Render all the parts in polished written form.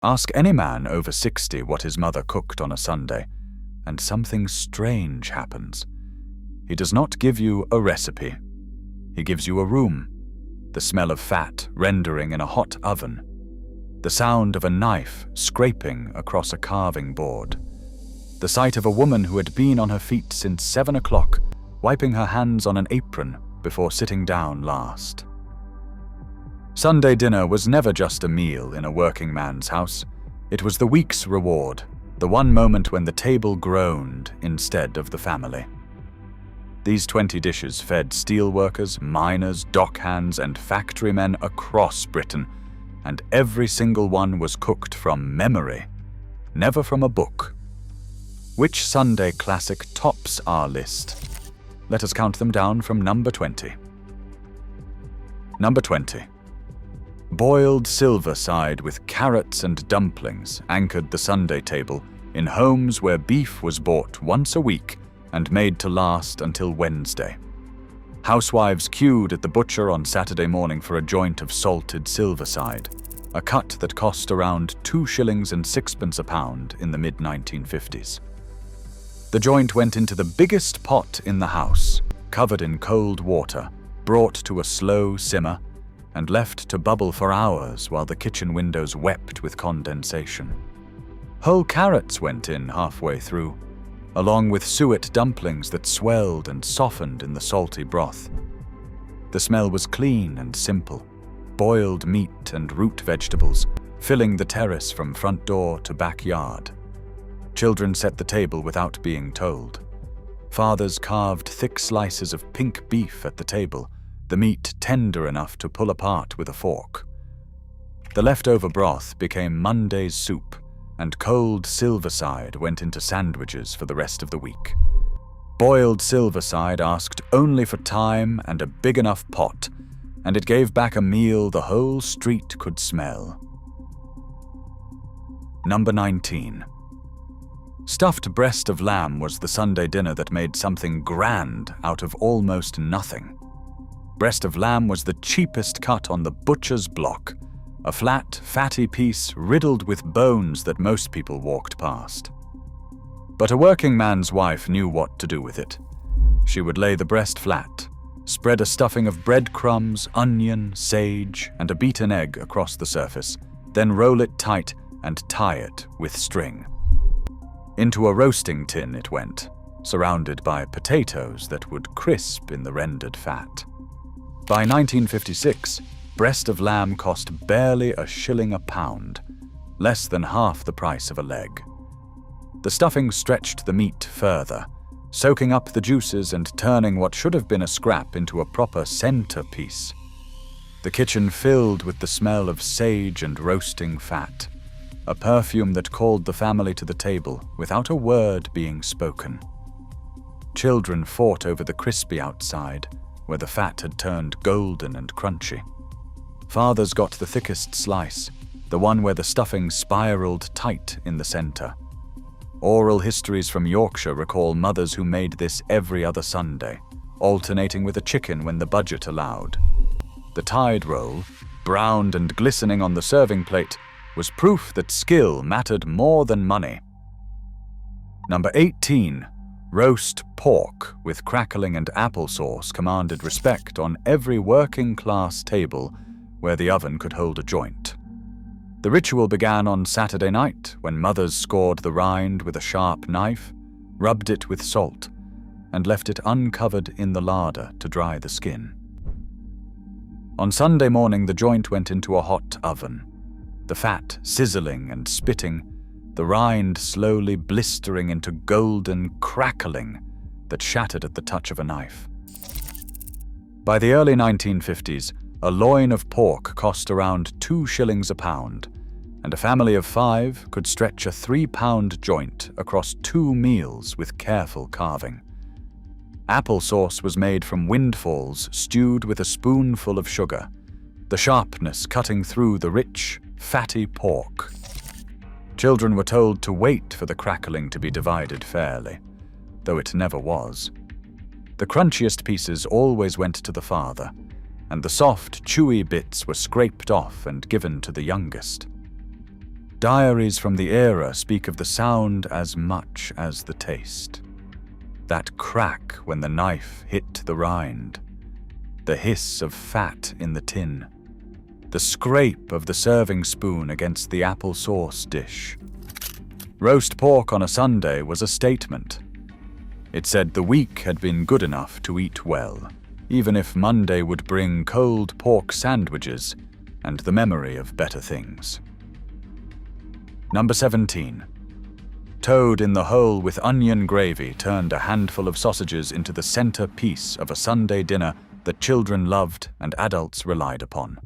Ask any man over 60 what his mother cooked on a Sunday, and something strange happens. He does not give you a recipe. He gives you a room, the smell of fat rendering in a hot oven, the sound of a knife scraping across a carving board, the sight of a woman who had been on her feet since 7 o'clock, wiping her hands on an apron before sitting down last. Sunday dinner was never just a meal in a working man's house. It was the week's reward, the one moment when the table groaned instead of the family. These 20 dishes fed steelworkers, miners, dockhands, and factorymen across Britain, and every single one was cooked from memory, never from a book. Which Sunday classic tops our list? Let us count them down from number 20. Number 20. Boiled silver side with carrots and dumplings anchored the Sunday table in homes where beef was bought once a week and made to last until Wednesday. Housewives queued at the butcher on Saturday morning for a joint of salted silver side, a cut that cost around 2 shillings and 6pence a pound in the mid-1950s. The joint went into the biggest pot in the house, covered in cold water, brought to a slow simmer, and left to bubble for hours while the kitchen windows wept with condensation. Whole carrots went in halfway through, along with suet dumplings that swelled and softened in the salty broth. The smell was clean and simple, boiled meat and root vegetables, filling the terrace from front door to backyard. Children set the table without being told. Fathers carved thick slices of pink beef at the table, the meat tender enough to pull apart with a fork. The leftover broth became Monday's soup, and cold silverside went into sandwiches for the rest of the week. Boiled silverside asked only for time and a big enough pot, and it gave back a meal the whole street could smell. Number 19. Stuffed breast of lamb was the Sunday dinner that made something grand out of almost nothing. Breast of lamb was the cheapest cut on the butcher's block, a flat, fatty piece riddled with bones that most people walked past. But a working man's wife knew what to do with it. She would lay the breast flat, spread a stuffing of breadcrumbs, onion, sage, and a beaten egg across the surface, then roll it tight and tie it with string. Into a roasting tin it went, surrounded by potatoes that would crisp in the rendered fat. By 1956, breast of lamb cost barely a shilling a pound, less than half the price of a leg. The stuffing stretched the meat further, soaking up the juices and turning what should have been a scrap into a proper centerpiece. The kitchen filled with the smell of sage and roasting fat, a perfume that called the family to the table without a word being spoken. Children fought over the crispy outside, where the fat had turned golden and crunchy. Fathers got the thickest slice, the one where the stuffing spiraled tight in the center. Oral histories from Yorkshire recall mothers who made this every other Sunday, alternating with a chicken when the budget allowed. The tide roll, browned and glistening on the serving plate, was proof that skill mattered more than money. Number 18. Roast pork with crackling and applesauce commanded respect on every working-class table where the oven could hold a joint. The ritual began on Saturday night when mothers scored the rind with a sharp knife, rubbed it with salt, and left it uncovered in the larder to dry the skin. On Sunday morning, the joint went into a hot oven, the fat sizzling and spitting, the rind slowly blistering into golden crackling that shattered at the touch of a knife. By the early 1950s, a loin of pork cost around 2 shillings a pound, and a family of 5 could stretch a 3-pound joint across 2 meals with careful carving. Applesauce was made from windfalls stewed with a spoonful of sugar, the sharpness cutting through the rich, fatty pork. Children were told to wait for the crackling to be divided fairly, though it never was. The crunchiest pieces always went to the father, and the soft, chewy bits were scraped off and given to the youngest. Diaries from the era speak of the sound as much as the taste. That crack when the knife hit the rind, the hiss of fat in the tin, the scrape of the serving spoon against the apple sauce dish. Roast pork on a Sunday was a statement. It said the week had been good enough to eat well, even if Monday would bring cold pork sandwiches and the memory of better things. Number 17. Toad in the hole with onion gravy turned a handful of sausages into the centerpiece of a Sunday dinner that children loved and adults relied upon.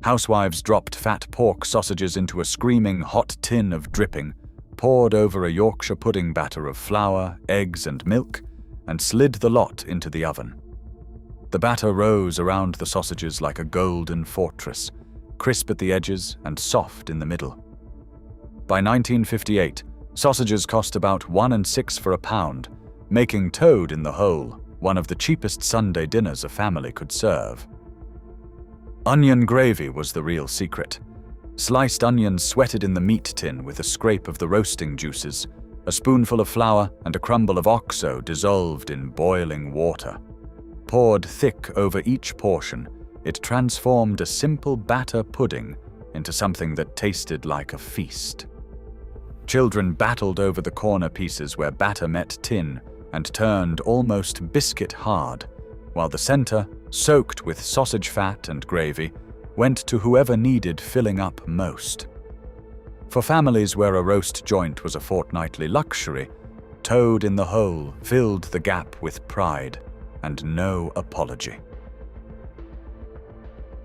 Housewives dropped fat pork sausages into a screaming hot tin of dripping, poured over a Yorkshire pudding batter of flour, eggs, and milk, and slid the lot into the oven. The batter rose around the sausages like a golden fortress, crisp at the edges and soft in the middle. By 1958, sausages cost about 1 6 for a pound, making toad in the hole one of the cheapest Sunday dinners a family could serve. Onion gravy was the real secret. Sliced onions sweated in the meat tin with a scrape of the roasting juices, a spoonful of flour and a crumble of oxo dissolved in boiling water. Poured thick over each portion, it transformed a simple batter pudding into something that tasted like a feast. Children battled over the corner pieces where batter met tin and turned almost biscuit hard, while the center, soaked with sausage fat and gravy, went to whoever needed filling up most. For families where a roast joint was a fortnightly luxury, toad in the hole filled the gap with pride and no apology.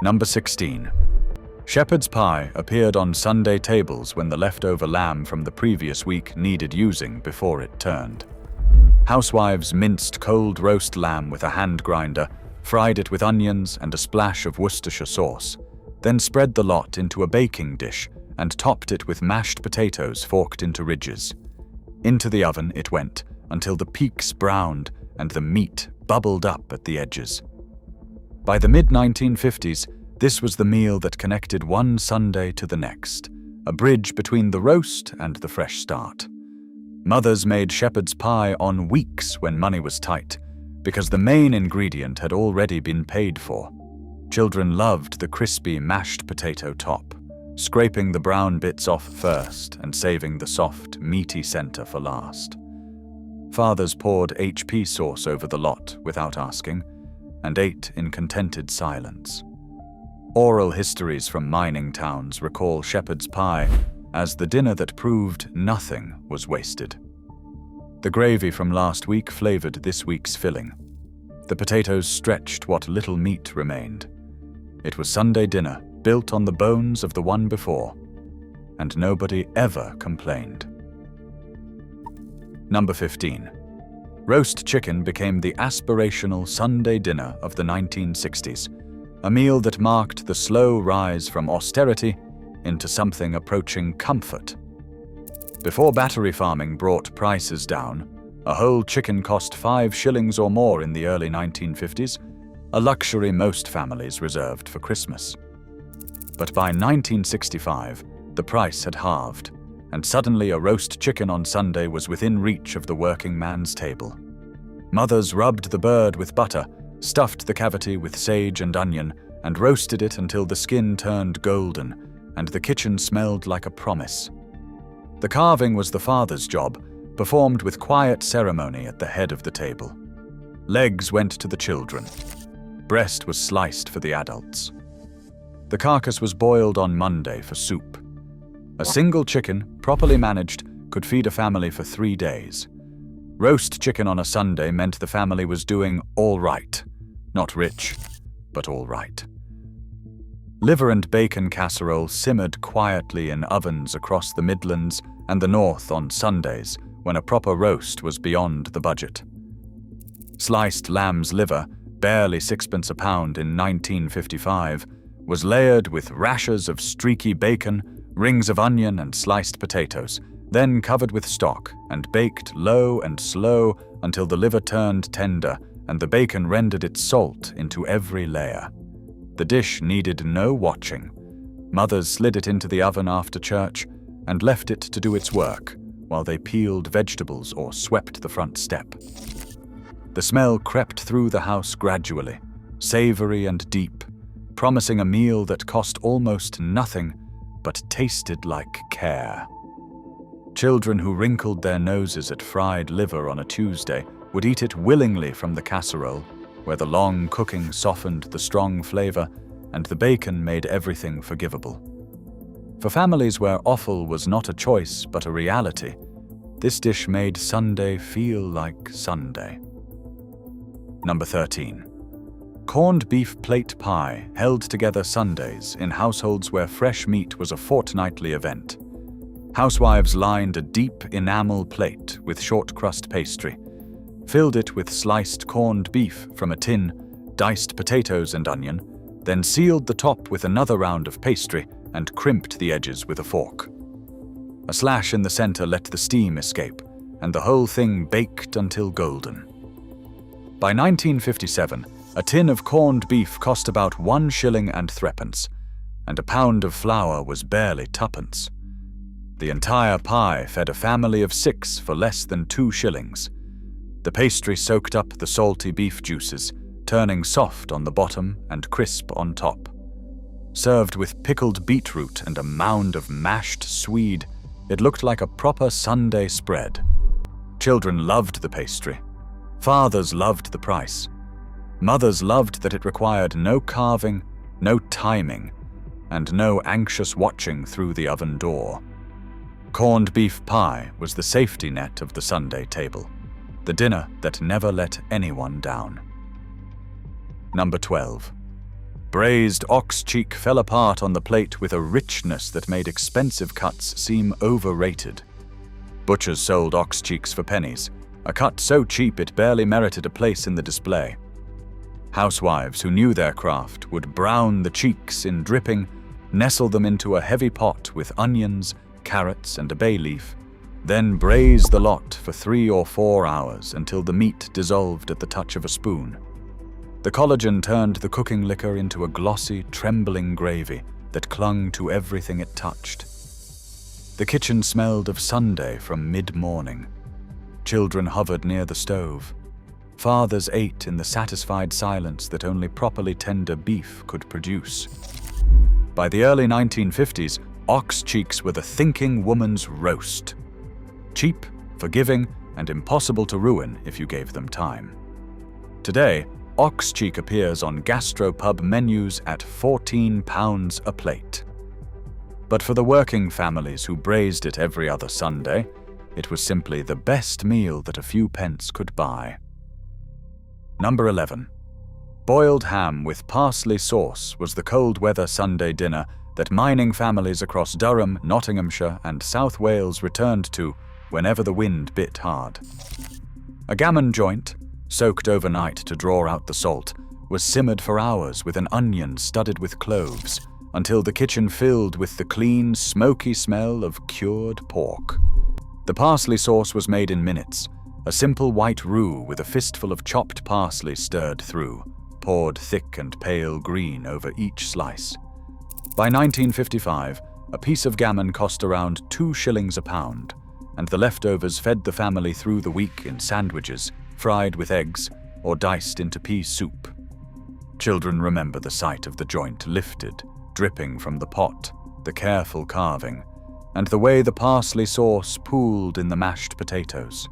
Number 16. Shepherd's pie appeared on Sunday tables when the leftover lamb from the previous week needed using before it turned. Housewives minced cold roast lamb with a hand grinder, fried it with onions and a splash of Worcestershire sauce, then spread the lot into a baking dish and topped it with mashed potatoes forked into ridges. Into the oven it went until the peaks browned and the meat bubbled up at the edges. By the mid-1950s, this was the meal that connected one Sunday to the next, a bridge between the roast and the fresh start. Mothers made shepherd's pie on weeks when money was tight, because the main ingredient had already been paid for. Children loved the crispy mashed potato top, scraping the brown bits off first and saving the soft, meaty center for last. Fathers poured HP sauce over the lot without asking, and ate in contented silence. Oral histories from mining towns recall shepherd's pie as the dinner that proved nothing was wasted. The gravy from last week flavored this week's filling. The potatoes stretched what little meat remained. It was Sunday dinner built on the bones of the one before, and nobody ever complained. Number 15. Roast chicken became the aspirational Sunday dinner of the 1960s, a meal that marked the slow rise from austerity into something approaching comfort. Before battery farming brought prices down, a whole chicken cost 5 shillings or more in the early 1950s, a luxury most families reserved for Christmas. But by 1965, the price had halved, and suddenly a roast chicken on Sunday was within reach of the working man's table. Mothers rubbed the bird with butter, stuffed the cavity with sage and onion, and roasted it until the skin turned golden, and the kitchen smelled like a promise. The carving was the father's job, performed with quiet ceremony at the head of the table. Legs went to the children. Breast was sliced for the adults. The carcass was boiled on Monday for soup. A single chicken, properly managed, could feed a family for 3 days. Roast chicken on a Sunday meant the family was doing all right. Not rich, but all right. Liver and bacon casserole simmered quietly in ovens across the Midlands and the North on Sundays when a proper roast was beyond the budget. Sliced lamb's liver, barely 6pence a pound in 1955, was layered with rashers of streaky bacon, rings of onion and sliced potatoes, then covered with stock and baked low and slow until the liver turned tender and the bacon rendered its salt into every layer. The dish needed no watching. Mothers slid it into the oven after church and left it to do its work while they peeled vegetables or swept the front step. The smell crept through the house gradually, savory and deep, promising a meal that cost almost nothing but tasted like care. Children who wrinkled their noses at fried liver on a Tuesday would eat it willingly from the casserole, where the long cooking softened the strong flavor and the bacon made everything forgivable. For families where offal was not a choice but a reality, this dish made Sunday feel like Sunday. Number 13. Corned beef plate pie held together Sundays in households where fresh meat was a fortnightly event. Housewives lined a deep enamel plate with short crust pastry, filled it with sliced corned beef from a tin, diced potatoes and onion, then sealed the top with another round of pastry and crimped the edges with a fork. A slash in the center let the steam escape, and the whole thing baked until golden. By 1957, a tin of corned beef cost about 1 shilling and threepence, and a pound of flour was barely tuppence. The entire pie fed a family of 6 for less than 2 shillings. The pastry soaked up the salty beef juices, turning soft on the bottom and crisp on top. Served with pickled beetroot and a mound of mashed swede, it looked like a proper Sunday spread. Children loved the pastry. Fathers loved the price. Mothers loved that it required no carving, no timing, and no anxious watching through the oven door. Corned beef pie was the safety net of the Sunday table, the dinner that never let anyone down. Number 12. Braised ox cheek fell apart on the plate with a richness that made expensive cuts seem overrated. Butchers sold ox cheeks for pennies, a cut so cheap it barely merited a place in the display. Housewives who knew their craft would brown the cheeks in dripping, nestle them into a heavy pot with onions, carrots, and a bay leaf, then braise the lot for 3 or 4 hours until the meat dissolved at the touch of a spoon. The collagen turned the cooking liquor into a glossy, trembling gravy that clung to everything it touched. The kitchen smelled of Sunday from mid-morning. Children hovered near the stove. Fathers ate in the satisfied silence that only properly tender beef could produce. By the early 1950s, ox cheeks were the thinking woman's roast. Cheap, forgiving, and impossible to ruin if you gave them time. Today, ox cheek appears on gastropub menus at £14 a plate. But for the working families who braised it every other Sunday, it was simply the best meal that a few pence could buy. Number 11. Boiled ham with parsley sauce was the cold weather Sunday dinner that mining families across Durham, Nottinghamshire, and South Wales returned to whenever the wind bit hard. A gammon joint, soaked overnight to draw out the salt, was simmered for hours with an onion studded with cloves, until the kitchen filled with the clean, smoky smell of cured pork. The parsley sauce was made in minutes, a simple white roux with a fistful of chopped parsley stirred through, poured thick and pale green over each slice. By 1955, a piece of gammon cost around 2 shillings a pound, and the leftovers fed the family through the week in sandwiches, fried with eggs, or diced into pea soup. Children remember the sight of the joint lifted, dripping from the pot, the careful carving, and the way the parsley sauce pooled in the mashed potatoes.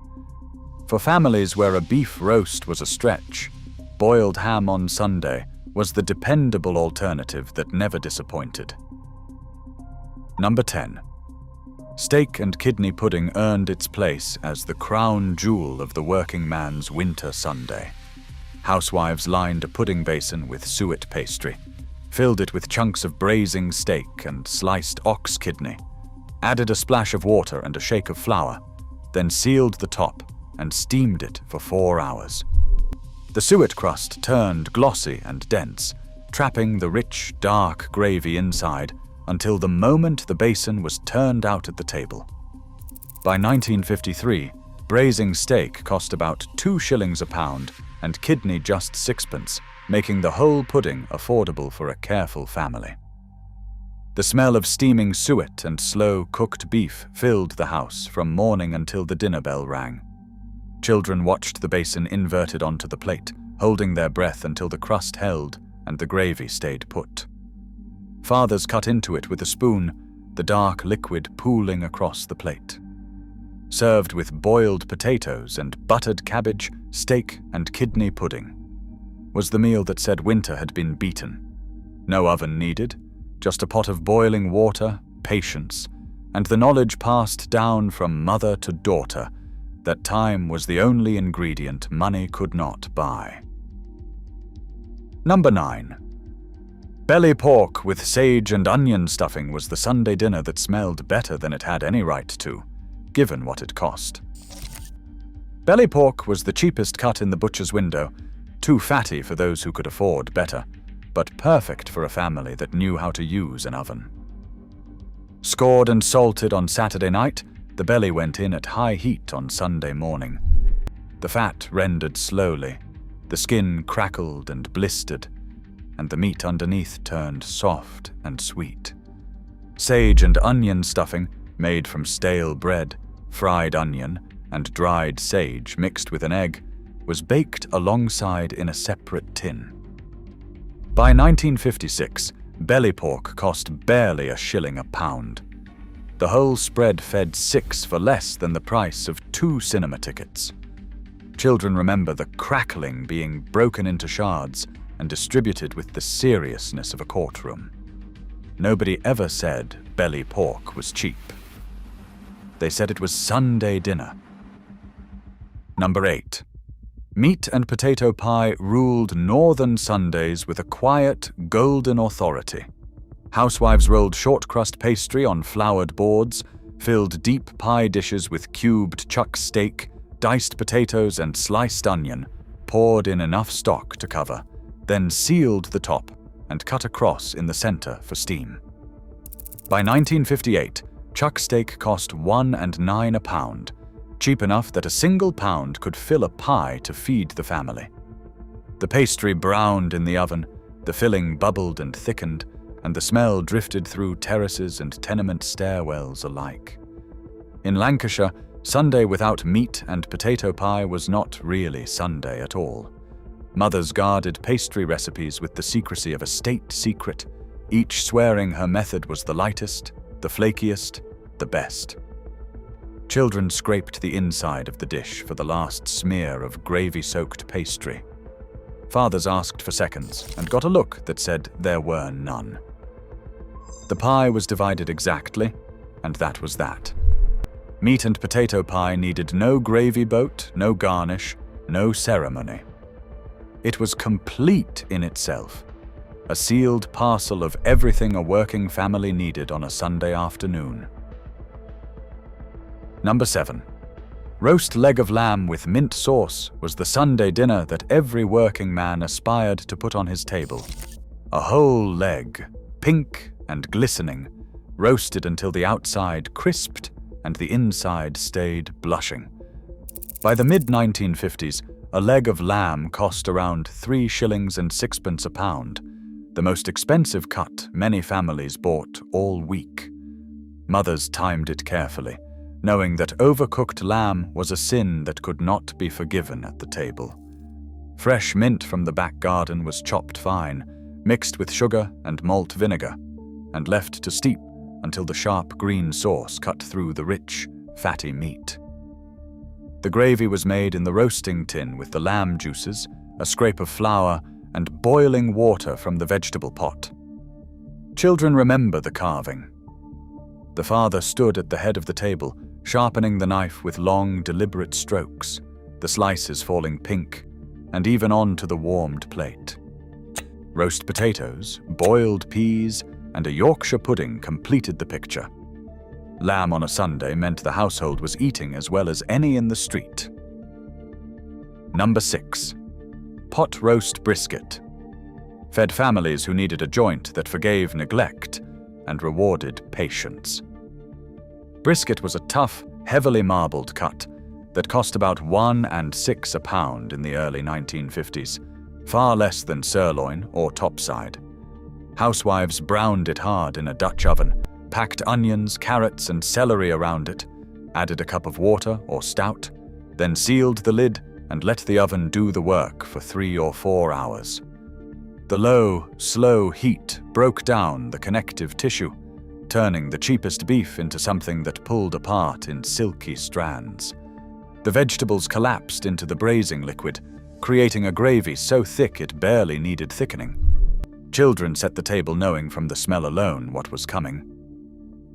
For families where a beef roast was a stretch, boiled ham on Sunday was the dependable alternative that never disappointed. Number 10. Steak and kidney pudding earned its place as the crown jewel of the working man's winter Sunday. Housewives lined a pudding basin with suet pastry, filled it with chunks of braising steak and sliced ox kidney, added a splash of water and a shake of flour, then sealed the top and steamed it for 4 hours. The suet crust turned glossy and dense, trapping the rich, dark gravy inside until the moment the basin was turned out at the table. By 1953, braising steak cost about 2 shillings a pound and kidney just 6pence, making the whole pudding affordable for a careful family. The smell of steaming suet and slow-cooked beef filled the house from morning until the dinner bell rang. Children watched the basin inverted onto the plate, holding their breath until the crust held and the gravy stayed put. Fathers cut into it with a spoon, the dark liquid pooling across the plate. Served with boiled potatoes and buttered cabbage, steak, and kidney pudding. Was the meal that said winter had been beaten. No oven needed, just a pot of boiling water, patience, and the knowledge passed down from mother to daughter that time was the only ingredient money could not buy. Number 9. Belly pork with sage and onion stuffing was the Sunday dinner that smelled better than it had any right to, given what it cost. Belly pork was the cheapest cut in the butcher's window, too fatty for those who could afford better, but perfect for a family that knew how to use an oven. Scored and salted on Saturday night, the belly went in at high heat on Sunday morning. The fat rendered slowly, the skin crackled and blistered, and the meat underneath turned soft and sweet. Sage and onion stuffing, made from stale bread, fried onion, and dried sage mixed with an egg, was baked alongside in a separate tin. By 1956, belly pork cost barely a shilling a pound. The whole spread fed 6 for less than the price of 2 cinema tickets. Children remember the crackling being broken into shards and distributed with the seriousness of a courtroom. Nobody ever said belly pork was cheap. They said it was Sunday dinner. Number 8. Meat and potato pie ruled northern Sundays with a quiet, golden authority. Housewives rolled short-crust pastry on floured boards, filled deep pie dishes with cubed chuck steak, diced potatoes and sliced onion, poured in enough stock to cover, then sealed the top and cut a cross in the center for steam. By 1958, chuck steak cost $1.09 a pound, cheap enough that a single pound could fill a pie to feed the family. The pastry browned in the oven, the filling bubbled and thickened, and the smell drifted through terraces and tenement stairwells alike. In Lancashire, Sunday without meat and potato pie was not really Sunday at all. Mothers guarded pastry recipes with the secrecy of a state secret, each swearing her method was the lightest, the flakiest, the best. Children scraped the inside of the dish for the last smear of gravy-soaked pastry. Fathers asked for seconds and got a look that said there were none. The pie was divided exactly, and that was that. Meat and potato pie needed no gravy boat, no garnish, no ceremony. It was complete in itself, a sealed parcel of everything a working family needed on a Sunday afternoon. Number 7. Roast leg of lamb with mint sauce was the Sunday dinner that every working man aspired to put on his table. A whole leg, pink and glistening, roasted until the outside crisped and the inside stayed blushing. By the mid-1950s, a leg of lamb cost around 3 shillings and 6pence a pound, the most expensive cut many families bought all week. Mothers timed it carefully, knowing that overcooked lamb was a sin that could not be forgiven at the table. Fresh mint from the back garden was chopped fine, mixed with sugar and malt vinegar, and left to steep until the sharp green sauce cut through the rich, fatty meat. The gravy was made in the roasting tin with the lamb juices, a scrape of flour, and boiling water from the vegetable pot. Children remember the carving. The father stood at the head of the table, sharpening the knife with long, deliberate strokes, the slices falling pink, and even onto the warmed plate. Roast potatoes, boiled peas, and a Yorkshire pudding completed the picture. Lamb on a Sunday meant the household was eating as well as any in the street. Number 6. Pot roast brisket. Fed families who needed a joint that forgave neglect and rewarded patience. Brisket was a tough, heavily marbled cut that cost about 1 6 a pound in the early 1950s, far less than sirloin or topside. Housewives browned it hard in a Dutch oven, packed onions, carrots, and celery around it, added a cup of water or stout, then sealed the lid and let the oven do the work for 3 or 4 hours. The low, slow heat broke down the connective tissue, turning the cheapest beef into something that pulled apart in silky strands. The vegetables collapsed into the braising liquid, creating a gravy so thick it barely needed thickening. Children set the table knowing from the smell alone what was coming.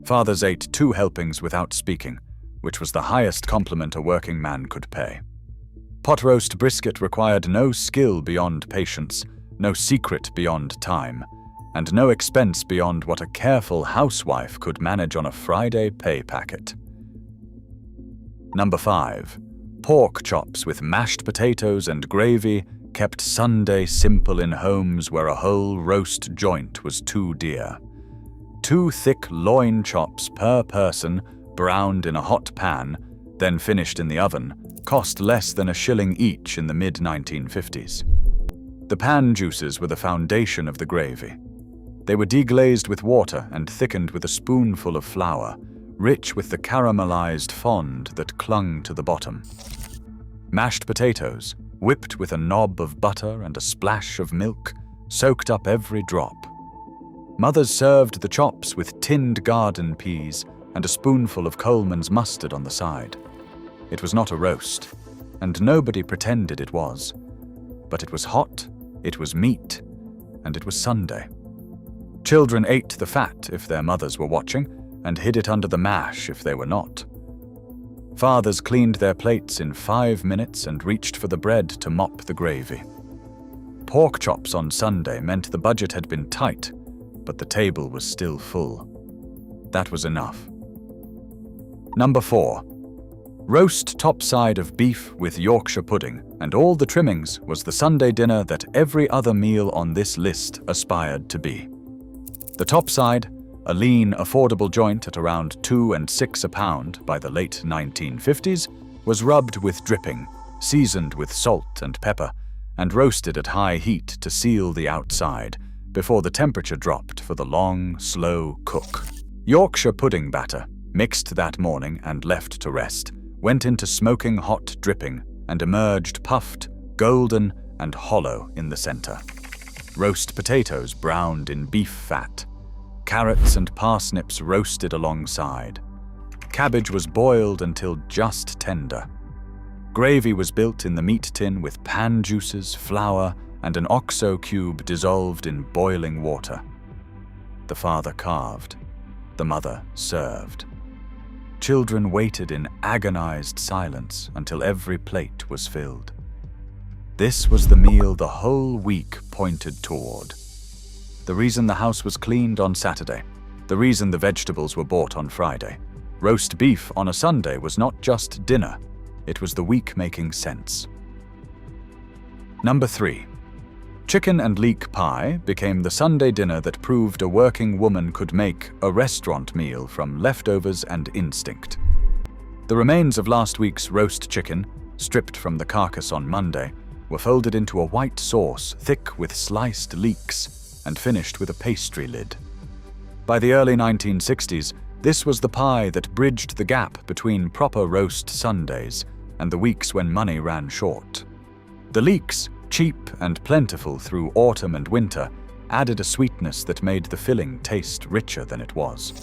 Fathers ate 2 helpings without speaking, which was the highest compliment a working man could pay. Pot roast brisket required no skill beyond patience, no secret beyond time, and no expense beyond what a careful housewife could manage on a Friday pay packet. Number 5. Pork chops with mashed potatoes and gravy kept Sunday simple in homes where a whole roast joint was too dear. 2 thick loin chops per person, browned in a hot pan, then finished in the oven, cost less than $1 each in the mid-1950s. The pan juices were the foundation of the gravy. They were deglazed with water and thickened with a spoonful of flour, rich with the caramelized fond that clung to the bottom. Mashed potatoes, whipped with a knob of butter and a splash of milk, soaked up every drop. Mothers served the chops with tinned garden peas and a spoonful of Coleman's mustard on the side. It was not a roast, and nobody pretended it was. But it was hot, it was meat, and it was Sunday. Children ate the fat if their mothers were watching, and hid it under the mash if they were not. Fathers cleaned their plates in 5 minutes and reached for the bread to mop the gravy. Pork chops on Sunday meant the budget had been tight, but the table was still full. That was enough. Number 4. Roast topside of beef with Yorkshire pudding, and all the trimmings was the Sunday dinner that every other meal on this list aspired to be. The topside, a lean, affordable joint at around $2 and $6 a pound by the late 1950s, was rubbed with dripping, seasoned with salt and pepper, and roasted at high heat to seal the outside before the temperature dropped for the long, slow cook. Yorkshire pudding batter, mixed that morning and left to rest, went into smoking hot dripping and emerged puffed, golden, and hollow in the center. Roast potatoes browned in beef fat. Carrots and parsnips roasted alongside. Cabbage was boiled until just tender. Gravy was built in the meat tin with pan juices, flour, and an OXO cube dissolved in boiling water. The father carved. The mother served. Children waited in agonized silence until every plate was filled. This was the meal the whole week pointed toward. The reason the house was cleaned on Saturday, the reason the vegetables were bought on Friday. Roast beef on a Sunday was not just dinner, it was the week making sense. Number 3. Chicken and leek pie became the Sunday dinner that proved a working woman could make a restaurant meal from leftovers and instinct. The remains of last week's roast chicken, stripped from the carcass on Monday, were folded into a white sauce thick with sliced leeks and finished with a pastry lid. By the early 1960s, this was the pie that bridged the gap between proper roast Sundays and the weeks when money ran short. The leeks, cheap and plentiful through autumn and winter, added a sweetness that made the filling taste richer than it was.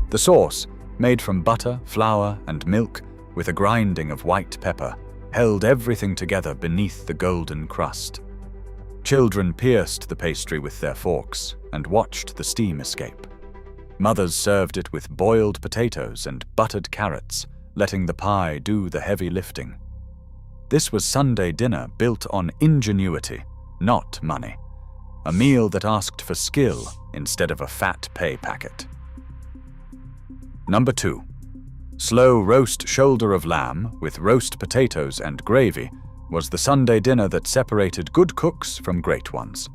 The sauce, made from butter, flour, and milk, with a grinding of white pepper, held everything together beneath the golden crust. Children pierced the pastry with their forks and watched the steam escape. Mothers served it with boiled potatoes and buttered carrots, letting the pie do the heavy lifting. This was Sunday dinner built on ingenuity, not money. A meal that asked for skill instead of a fat pay packet. Number 2. Slow roast shoulder of lamb with roast potatoes and gravy was the Sunday dinner that separated good cooks from great ones.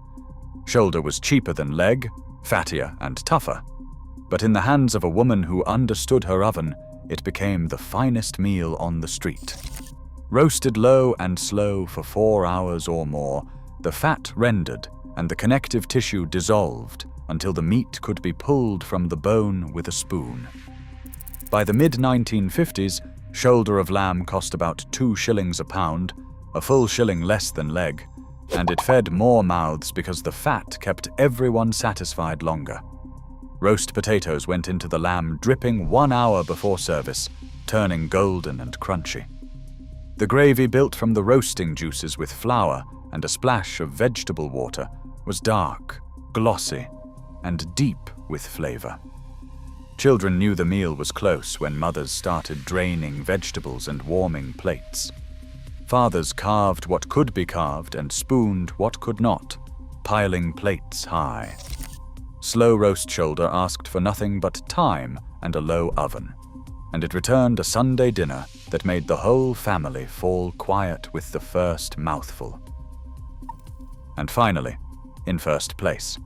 Shoulder was cheaper than leg, fattier and tougher, but in the hands of a woman who understood her oven, it became the finest meal on the street. Roasted low and slow for 4 hours or more, the fat rendered and the connective tissue dissolved until the meat could be pulled from the bone with a spoon. By the mid-1950s, shoulder of lamb cost about 2 shillings a pound, a full shilling less than leg, and it fed more mouths because the fat kept everyone satisfied longer. Roast potatoes went into the lamb dripping 1 hour before service, turning golden and crunchy. The gravy built from the roasting juices with flour and a splash of vegetable water was dark, glossy, and deep with flavor. Children knew the meal was close when mothers started draining vegetables and warming plates. Fathers carved what could be carved and spooned what could not, piling plates high. Slow roast shoulder asked for nothing but time and a low oven, and it returned a Sunday dinner that made the whole family fall quiet with the first mouthful. And finally, in first place,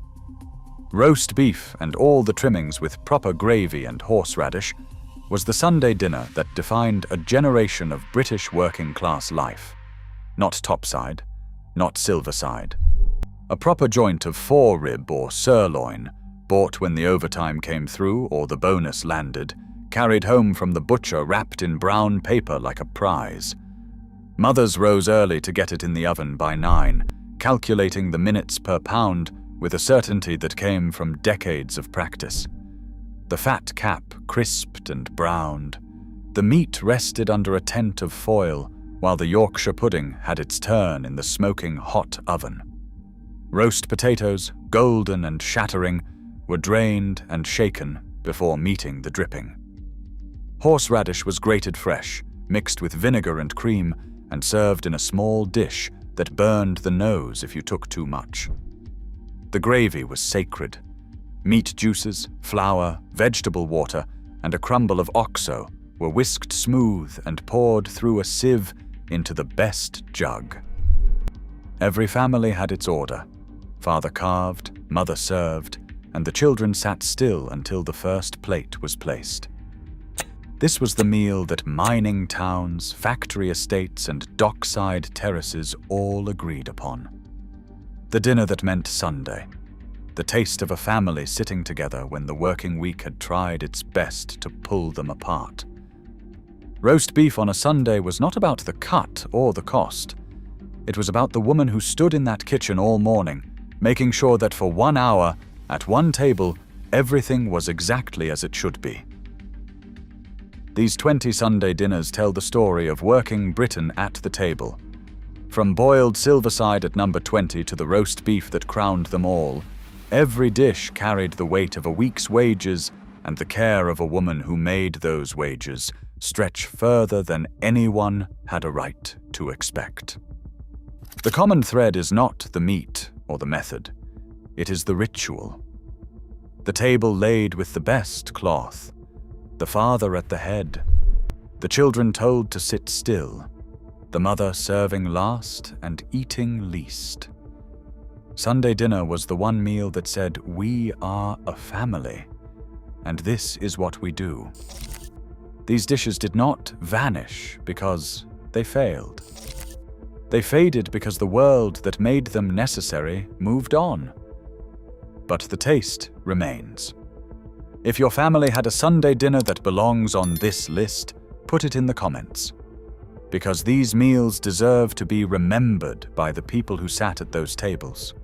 roast beef and all the trimmings with proper gravy and horseradish was the Sunday dinner that defined a generation of British working-class life. Not topside, not silverside. A proper joint of forerib or sirloin, bought when the overtime came through or the bonus landed, carried home from the butcher wrapped in brown paper like a prize. Mothers rose early to get it in the oven by 9, calculating the minutes per pound with a certainty that came from decades of practice. The fat cap crisped and browned. The meat rested under a tent of foil, while the Yorkshire pudding had its turn in the smoking hot oven. Roast potatoes, golden and shattering, were drained and shaken before meeting the dripping. Horseradish was grated fresh, mixed with vinegar and cream, and served in a small dish that burned the nose if you took too much. The gravy was sacred. Meat juices, flour, vegetable water, and a crumble of oxo were whisked smooth and poured through a sieve into the best jug. Every family had its order. Father carved, mother served, and the children sat still until the first plate was placed. This was the meal that mining towns, factory estates, and dockside terraces all agreed upon. The dinner that meant Sunday. The taste of a family sitting together when the working week had tried its best to pull them apart. Roast beef on a Sunday was not about the cut or the cost. It was about the woman who stood in that kitchen all morning, making sure that for 1 hour, at one table, everything was exactly as it should be. These 20 Sunday dinners tell the story of working Britain at the table. From boiled silverside at number 20 to the roast beef that crowned them all, every dish carried the weight of a week's wages and the care of a woman who made those wages stretch further than anyone had a right to expect. The common thread is not the meat or the method. It is the ritual. The table laid with the best cloth, the father at the head, the children told to sit still, the mother serving last and eating least. Sunday dinner was the one meal that said, "We are a family, and this is what we do." These dishes did not vanish because they failed. They faded because the world that made them necessary moved on. But the taste remains. If your family had a Sunday dinner that belongs on this list, put it in the comments. Because these meals deserve to be remembered by the people who sat at those tables.